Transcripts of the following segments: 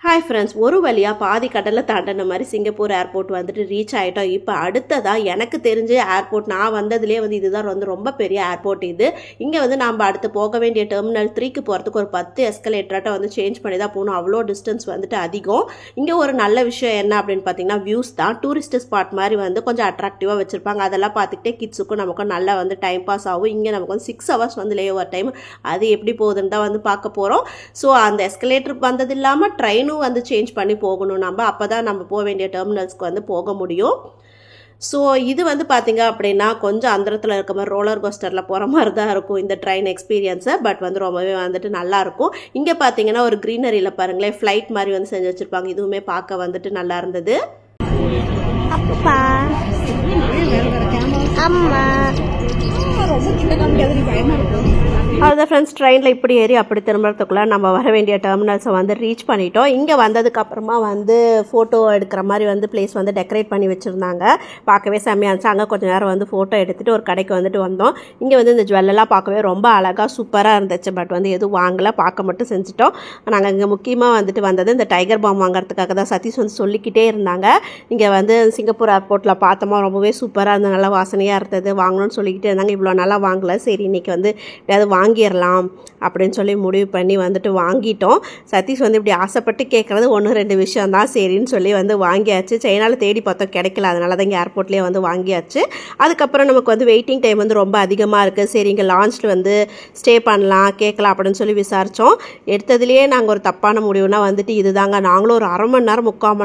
Hi friends, ஒரு வழியாக பாதி கடலில் தாண்டின மாதிரி சிங்கப்பூர் ஏர்போர்ட் வந்துட்டு ரீச் ஆகிட்டோம். இப்போ அடுத்ததாக எனக்கு தெரிஞ்ச ஏர்போர்ட் நான் வந்ததுலேயே இதுதான் ரொம்ப பெரிய ஏர்போர்ட். இங்கே நம்ம அடுத்து போக வேண்டிய டெர்மினல் 3க்கு போகிறதுக்கு ஒரு 10 எஸ்கலேட்டராட்ட சேஞ்ச் பண்ணி தான் போகணும். அவ்வளோ டிஸ்டன்ஸ் வந்துட்டு அதிகம். இங்கே ஒரு நல்ல விஷயம் என்ன அப்படின்னு பார்த்தீங்கன்னா வியூஸ் தான். டூரிஸ்ட் ஸ்பாட் மாதிரி கொஞ்சம் அட்ராக்டிவாக வச்சுருப்பாங்க. அதெல்லாம் பார்த்துக்கிட்டே கிட்ஸுக்கும் நமக்கும் நல்லா டைம் பாஸ் ஆகும். இங்கே நமக்கு 6 ஹவர்ஸ் லே ஓவர் டைம். அது எப்படி போகுதுன்னு தான் பார்க்க போகிறோம். ஸோ அந்த எஸ்கலேட்டர் வந்தது இல்லாமல் ட்ரெயினும் சேஞ்ச் பண்ணி போகணும். அப்போ தான் நம்ம போக வேண்டிய டெர்மினல்ஸ்க்கு போக முடியும். ஸோ இது பார்த்தீங்க அப்படின்னா கொஞ்சம் அந்தரத்தில் இருக்க மாதிரி ரோலர் கோஸ்டரில் போகிற மாதிரி தான் இருக்கும் இந்த ட்ரெயின் எக்ஸ்பீரியன்ஸை. பட் ரொம்பவே நல்லாயிருக்கும். இங்கே பார்த்தீங்கன்னா ஒரு க்ரீனரியில் பாருங்களேன், ஃப்ளைட் மாதிரி செஞ்சு வச்சுருப்பாங்க. இதுவுமே பார்க்க நல்லா இருந்தது. அப்பா அம்மா அதுதான் ஃப்ரெண்ட்ஸ், ட்ரெயினில் இப்படி ஏறி அப்படி திரும்புறதுக்குள்ளே நம்ம வர வேண்டிய டெர்மினல்ஸை ரீச் பண்ணிட்டோம். இங்கே வந்ததுக்கப்புறமா ஃபோட்டோ எடுக்கிற மாதிரி பிளேஸ் டெக்கரேட் பண்ணி வச்சுருந்தாங்க. பார்க்கவே செம்மையாக இருந்துச்சு. அங்கே கொஞ்சம் நேரம் ஃபோட்டோ எடுத்துகிட்டு ஒரு கடைக்கு வந்தோம். இங்கே இந்த ஜுவல்லெல்லாம் பார்க்கவே ரொம்ப அழகாக சூப்பராக இருந்துச்சு. பட் எதுவும் வாங்கலை, பார்க்க மட்டும் செஞ்சுட்டோம். நாங்கள் இங்கே முக்கியமாக வந்தது இந்த டைகர் பாம் வாங்குறதுக்காக தான். சதீஷ் சொல்லிக்கிட்டே இருந்தாங்க. இங்கே சிங்கப்பூர் ஏர்போர்ட்டில் பார்த்தோமா ரொம்பவே சூப்பராக இருந்தது, நல்லா வாசனையாக இருந்தது, வாங்கணும்னு சொல்லிக்கிட்டே இருந்தாங்க. இவ்வளோ நல்லா வாங்கலை, சரி இன்றைக்கி ஏதாவது வாங்கிடலாம் அப்படின்னு சொல்லி முடிவு பண்ணி வாங்கிட்டோம். சதீஷ் இப்படி ஆசைப்பட்டு கேட்குறது 1-2 விஷயம் தான். சரின்னு சொல்லி வாங்கியாச்சு. சைனாவில் தேடி பார்த்தோம், கிடைக்கல. அதனால தான் இங்கே ஏர்போர்ட்லேயே வாங்கியாச்சு. அதுக்கப்புறம் நமக்கு வெயிட்டிங் டைம் ரொம்ப அதிகமாக இருக்குது. சரி இங்கே லான்ச்சில் ஸ்டே பண்ணலாம், கேட்கலாம் அப்படின்னு சொல்லி விசாரித்தோம். எடுத்ததுலேயே நாங்கள் ஒரு தப்பான முடிவுனா இதுதாங்க. நாங்களும் ஒரு 1/2 மணி நேரம் 3/4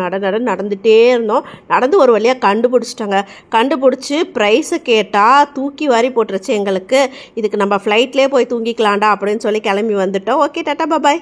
மணி நேரம் நடந்துகிட்டே இருந்தோம். நடந்து ஒரு வழியாக கண்டுபிடிச்சிட்டாங்க. கண்டுபிடிச்சி ப்ரைஸை கேட்டால் தூக்கி வாரி போட்டுருச்சு எங்களுக்கு. இதுக்கு நம்ம ஃப்ளைட்லேயே போய் தூங்கிக்கலாம்டா அப்படின்னு சொல்லி கிளம்பி வந்துட்டோம். ஓகே, டாட்டா பாய்.